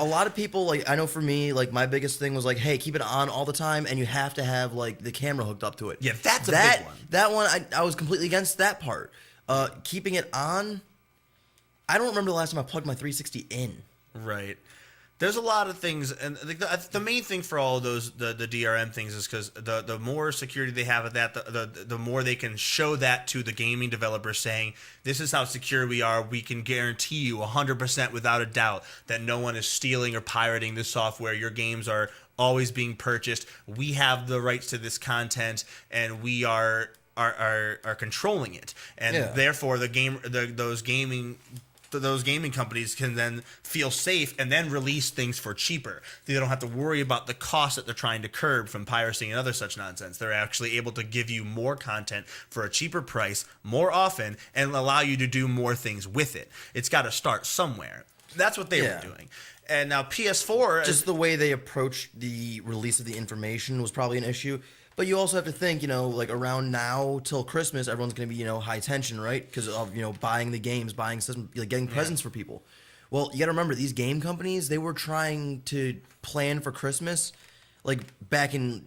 A lot of people, like, I know for me, like, my biggest thing was like, hey, keep it on all the time, and you have to have like the camera hooked up to it. Yeah, that's a big one. That one, I was completely against that part. Keeping it on, I don't remember the last time I plugged my 360 in. Right. There's a lot of things, and the main thing for all of those, the DRM things, is because the more security they have at that, the more they can show that to the gaming developers, saying, this is how secure we are. We can guarantee you 100% without a doubt that no one is stealing or pirating this software. Your games are always being purchased. We have the rights to this content, and we are controlling it, and therefore those gaming companies can then feel safe and then release things for cheaper. They don't have to worry about the cost that they're trying to curb from piracy and other such nonsense. They're actually able to give you more content for a cheaper price more often and allow you to do more things with it. It's got to start somewhere. That's what they were doing. And now PS4... Just the way they approached the release of the information was probably an issue. But you also have to think, like around now till Christmas, everyone's going to be, high tension, right? Because of, buying the games, buying systems, getting presents for people. Well, you got to remember, these game companies, they were trying to plan for Christmas, like back in,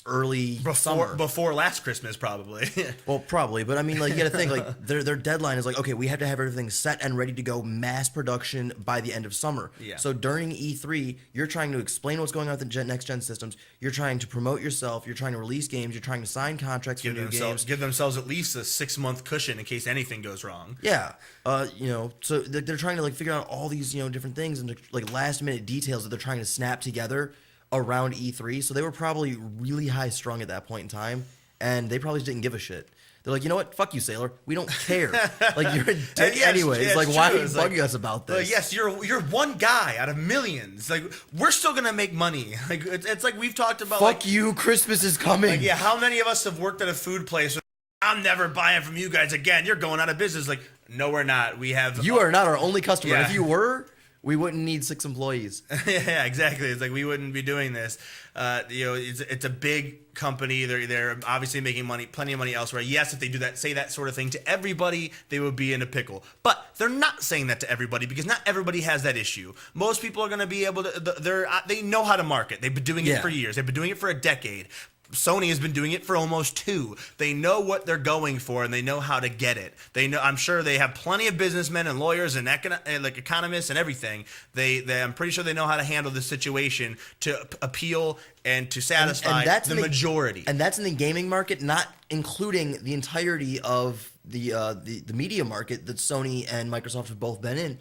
early summer. Before last Christmas, probably. Well, probably. But I mean, you got to think, their deadline is okay, we have to have everything set and ready to go mass production by the end of summer. Yeah. So during E3, you're trying to explain what's going on with the next-gen systems. You're trying to promote yourself. You're trying to release games. You're trying to sign contracts for new games. Give themselves at least a 6-month cushion in case anything goes wrong. Yeah. So they're trying to, figure out all these, different things and, last-minute details that they're trying to snap together around E3, so they were probably really high strung at that point in time, and they probably just didn't give a shit. They're like, you know what? Fuck you, Sailor. We don't care. You're a dick anyways. Why are you bugging us about this? Yes, you're one guy out of millions. We're still gonna make money. It's like we've talked about. Fuck you, Christmas is coming. How many of us have worked at a food place? I'm never buying from you guys again. You're going out of business. No, we're not. We have. You are not our only customer. Yeah. If you were, we wouldn't need 6 employees. Yeah, exactly. It's we wouldn't be doing this. It's a big company. They're obviously making money, plenty of money elsewhere. Yes, if they do that, say that sort of thing to everybody, they would be in a pickle. But they're not saying that to everybody because not everybody has that issue. Most people are going to be able to. They know how to market. They've been doing it for years. They've been doing it for a decade. Sony has been doing it for almost 2. They know what they're going for, and they know how to get it. They know. I'm sure they have plenty of businessmen and lawyers and economists and everything. I'm pretty sure they know how to handle this situation to appeal and to satisfy the majority. And that's in the gaming market, not including the entirety of the media market that Sony and Microsoft have both been in,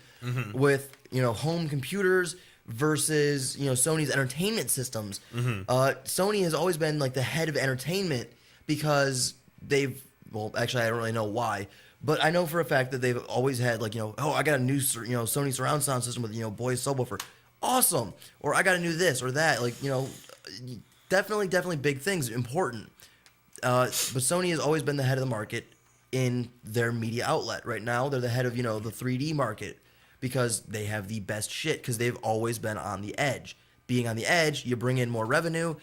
with home computers versus Sony's entertainment systems. Sony has always been like the head of entertainment because actually I don't really know why, but I know for a fact that they've always had like I got a new Sony surround sound system with Boy's subwoofer, awesome, or I got a new this or that, like definitely big things, important. But Sony has always been the head of the market in their media outlet. Right now they're the head of the 3D market, because they have the best shit, because they've always been on the edge. Being on the edge, you bring in more revenue.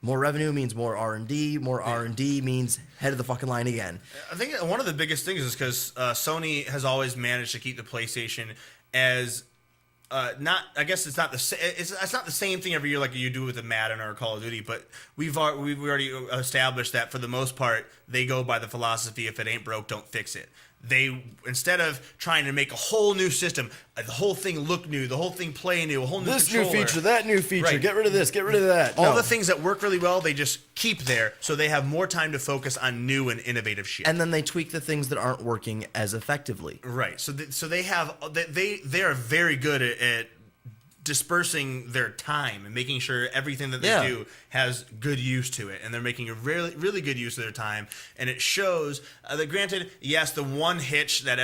More revenue means more R&D. More R&D means head of the fucking line again. I think one of the biggest things is because Sony has always managed to keep the PlayStation as I guess it's not the same thing every year like you do with a Madden or a Call of Duty, but we've already established that for the most part they go by the philosophy, if it ain't broke, don't fix it. They, instead of trying to make a whole new system, the whole thing look new, the whole thing play new, a whole new this controller, new feature, that new feature, right. Get rid of this, get rid of that. All the things that work really well, they just keep there, so they have more time to focus on new and innovative shit. And then they tweak the things that aren't working as effectively. Right. So they are very good at dispersing their time and making sure everything that they do has good use to it, and they're making a really good use of their time, and it shows that, granted, yes, the one hitch that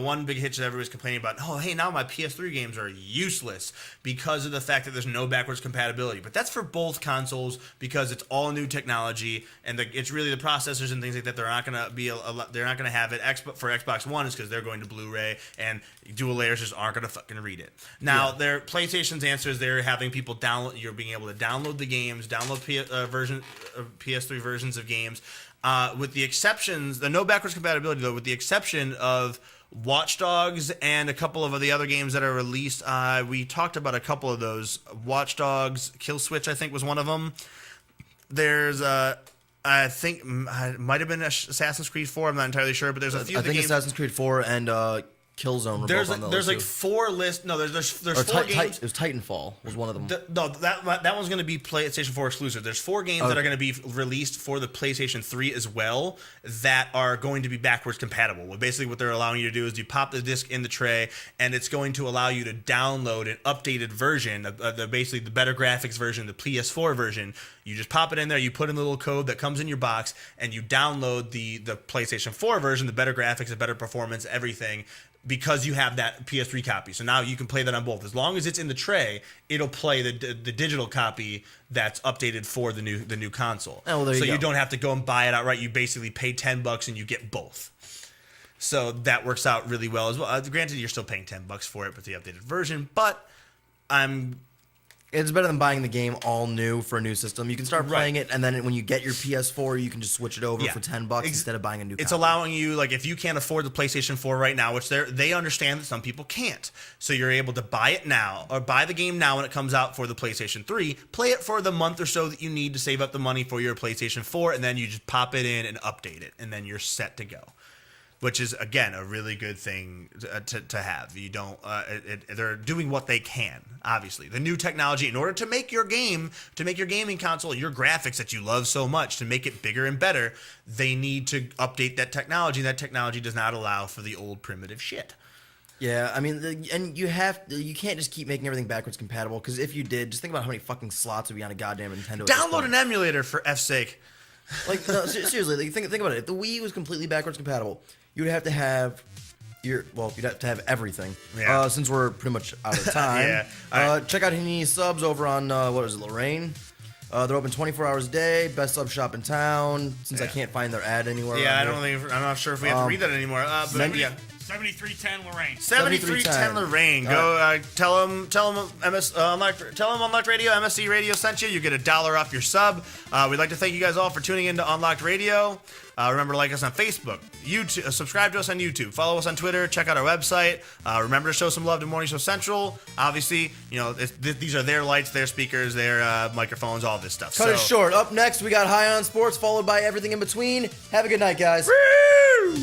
one big hitch that everyone's complaining about, oh hey, now my PS3 games are useless because of the fact that there's no backwards compatibility, but that's for both consoles because it's all new technology, and it's really the processors and things like that. They're not going to have it for Xbox One is because they're going to Blu-ray, and dual layers just aren't going to fucking read it. Now their PlayStation's answer is they're having people download. You're being able to download the games, download PS3 versions of games, with the exceptions, the no backwards compatibility though, with the exception of Watch Dogs and a couple of the other games that are released. We talked about a couple of those. Watch Dogs, Kill Switch, I think was one of them. There's I think it might have been Assassin's Creed 4. I'm not entirely sure, but there's a few. I think games. Assassin's Creed 4 and Killzone were both on the there's list like too. 4 lists. No, there's 4 games. It was Titanfall was one of them. That one's going to be PlayStation 4 exclusive. There's 4 games that are going to be released for the PlayStation 3 as well that are going to be backwards compatible. Well, basically what they're allowing you to do is you pop the disc in the tray, and it's going to allow you to download an updated version of basically the better graphics version, the PS4 version. You just pop it in there, you put in the little code that comes in your box, and you download the PlayStation 4 version, the better graphics, the better performance, everything, because you have that PS3 copy. So now you can play that on both. As long as it's in the tray, it'll play the digital copy that's updated for the new console. Oh, well, you don't have to go and buy it outright. You basically pay $10 and you get both. So that works out really well as well. Granted, you're still paying $10 for it, but the updated version. But it's better than buying the game all new for a new system. You can start playing it, and then when you get your PS4, you can just switch it over for $10 instead of buying a new It's copy. allowing you, like, if you can't afford the PlayStation 4 right now, which they understand that some people can't. So you're able to buy it now, or buy the game now when it comes out for the PlayStation 3, play it for the month or so that you need to save up the money for your PlayStation 4, and then you just pop it in and update it, and then you're set to go. Which is, again, a really good thing to have. You don't. They're doing what they can. Obviously, the new technology, in order to make your gaming console, your graphics that you love so much, to make it bigger and better, they need to update that technology. That technology does not allow for the old primitive shit. Yeah, I mean, and you can't just keep making everything backwards compatible, because if you did, just think about how many fucking slots would be on a goddamn Nintendo. Download an emulator, for F's sake. Like, no, seriously, like, think about it. If the Wii was completely backwards compatible, you'd have to have you'd have to have everything. Yeah. Since we're pretty much out of time. Check out Hanini Subs over on Lorraine. They're open 24 hours a day. Best sub shop in town. Since I can't find their ad anywhere. Yeah, I'm not sure if we have to read that anymore. But 7310 Lorraine. 7310 Lorraine. Go tell them Unlocked Radio, MSC Radio sent you. You get $1 off your sub. We'd like to thank you guys all for tuning in to Unlocked Radio. Remember to like us on Facebook, YouTube, subscribe to us on YouTube, follow us on Twitter, check out our website. Remember to show some love to Morning Show Central. Obviously, these are their lights, their speakers, their microphones, all this stuff. Cut it short. Up next, we got High on Sports, followed by everything in between. Have a good night, guys. Woo!